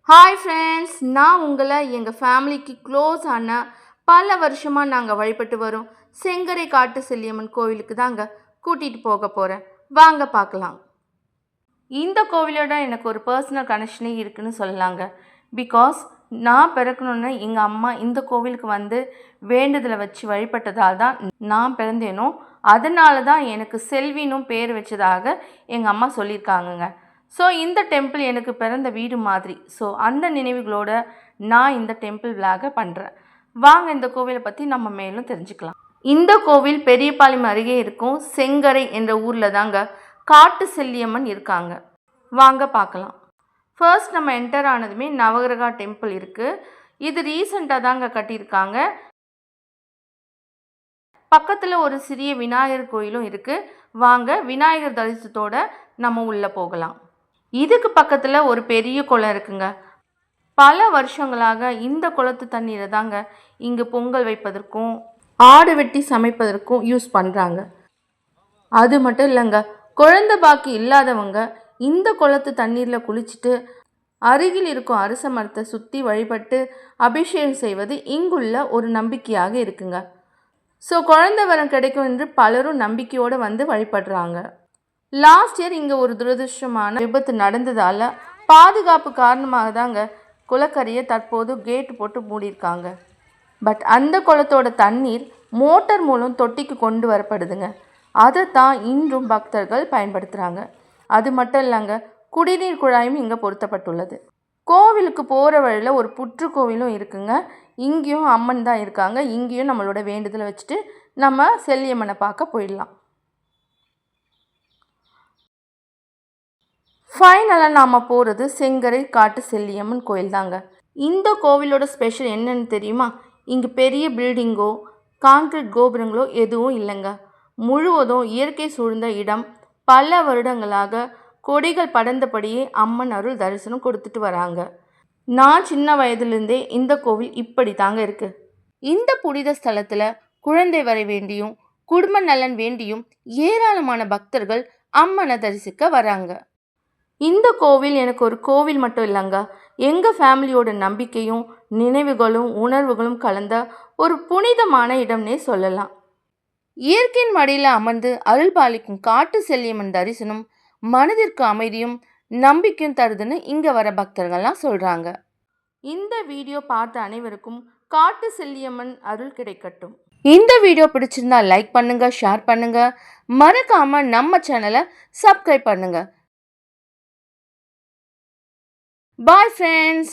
Hi friends, நான் உங்களை எங்கள் ஃபேமிலிக்கு க்ளோஸ் ஆன பல வருஷமாக நாங்கள் வழிபட்டு வரோம் செங்கரை காட்டு செல்லியம்மன் கோவிலுக்கு தாங்க கூட்டிகிட்டு போக போகிறேன். வாங்க பார்க்கலாம். இந்த கோவிலோட எனக்கு ஒரு பர்சனல் கனெக்ஷனே இருக்குதுன்னு சொல்லலாங்க. பிகாஸ் நான் பிறக்கணுன்னு எங்கள் அம்மா இந்த கோவிலுக்கு வந்து வேண்டுதலை வச்சு வழிபட்டதால் தான் நான் பிறந்தேனோ, அதனால தான் எனக்கு செல்வினும் பேர் வச்சதாக எங்கள் அம்மா சொல்லியிருக்காங்கங்க. ஸோ இந்த டெம்பிள் எனக்கு பிறந்த வீடு மாதிரி. ஸோ அந்த நினைவுகளோட நான் இந்த டெம்பிள் விளாக பண்ணுறேன். வாங்க இந்த கோவிலை பற்றி நம்ம மேலும் தெரிஞ்சுக்கலாம். இந்த கோவில் பெரியபாளையம் அருகே இருக்கும் செங்கரை என்ற ஊரில் தாங்க காட்டு செல்லியம்மன் இருக்காங்க. வாங்க பார்க்கலாம். ஃபர்ஸ்ட் நம்ம என்டர் ஆனதுமே நவகிரகா டெம்பிள் இருக்குது. இது ரீசெண்டாக தாங்க கட்டியிருக்காங்க. பக்கத்தில் ஒரு சிறிய விநாயகர் கோயிலும் இருக்குது. வாங்க விநாயகர் தரிசனத்தோடு நம்ம உள்ளே போகலாம். இதுக்கு பக்கத்தில் ஒரு பெரிய குளம் இருக்குங்க. பல வருஷங்களாக இந்த குளத்து தண்ணீரை தாங்க இங்கே பொங்கல் வைப்பதற்கும் ஆடு வெட்டி சமைப்பதற்கும் யூஸ் பண்ணுறாங்க. அது மட்டும் இல்லைங்க, குழந்தை பாக்கி இல்லாதவங்க இந்த குளத்து தண்ணீரில் குளிச்சுட்டு அருகில் இருக்கும் அரச மரத்தை சுற்றி வழிபட்டு அபிஷேகம் செய்வது இங்குள்ள ஒரு நம்பிக்கையாக இருக்குங்க. ஸோ குழந்தை வரம் கிடைக்கும் என்று பலரும் நம்பிக்கையோடு வந்து வழிபடுறாங்க. லாஸ்ட் இயர் இங்கே ஒரு துரதிருஷ்டமான விபத்து நடந்ததால் பாதுகாப்பு காரணமாக தாங்க குளக்கரையை தற்போது கேட்டு போட்டு மூடியிருக்காங்க. பட் அந்த குளத்தோட தண்ணீர் மோட்டார் மூலம் தொட்டிக்கு கொண்டு வரப்படுதுங்க. அதை தான் இன்றும் பக்தர்கள் பயன்படுத்துகிறாங்க. அது மட்டும் இல்லைங்க, குடிநீர் குழாயும் இங்கே பொருத்தப்பட்டுள்ளது. கோவிலுக்கு போகிற வழியில் ஒரு புற்று கோவிலும் இருக்குங்க. இங்கேயும் அம்மன் தான் இருக்காங்க. இங்கேயும் நம்மளோட வேண்டுதலை வச்சுட்டு நம்ம செல்லியம்மனை பார்க்க போயிடலாம். ஃபைனலாக நாம் போகிறது செங்கரை காட்டு செல்லியம்மன் கோயில் தாங்க. இந்த கோவிலோட ஸ்பெஷல் என்னன்னு தெரியுமா? இங்கே பெரிய பில்டிங்கோ கான்கிரீட் கோபுரங்களோ எதுவும் இல்லைங்க. முழுவதும் இயற்கை சூழ்ந்த இடம். பல வருடங்களாக கொடிகள் படர்ந்தபடியே அம்மன் அருள் தரிசனம் கொடுத்துட்டு வராங்க. நான் சின்ன வயதுலேருந்தே இந்த கோவில் இப்படி தாங்க இருக்குது. இந்த புனித ஸ்தலத்தில் குழந்தை வர வேண்டியும் குடும்ப நலன் வேண்டியும் ஏராளமான பக்தர்கள் அம்மனை தரிசிக்க வராங்க. இந்த கோவில் எனக்கு ஒரு கோவில் மட்டும் இல்லைங்க, எங்கள் ஃபேமிலியோட நம்பிக்கையும் நினைவுகளும் உணர்வுகளும் கலந்த ஒரு புனிதமான இடம்னே சொல்லலாம். இயற்கையின் மடியில் அமர்ந்து அருள் பாலிக்கும் காட்டு செல்லியம்மன் தரிசனம் மனதிற்கு அமைதியும் நம்பிக்கையும் தருதுன்னு இங்கே வர பக்தர்கள்லாம் சொல்கிறாங்க. இந்த வீடியோ பார்த்த அனைவருக்கும் காட்டு செல்லியம்மன் அருள் கிடைக்கட்டும். இந்த வீடியோ பிடிச்சிருந்தா லைக் பண்ணுங்க, ஷேர் பண்ணுங்க, மறக்காம நம்ம சேனலை சப்ஸ்கிரைப் பண்ணுங்க. Bye friends.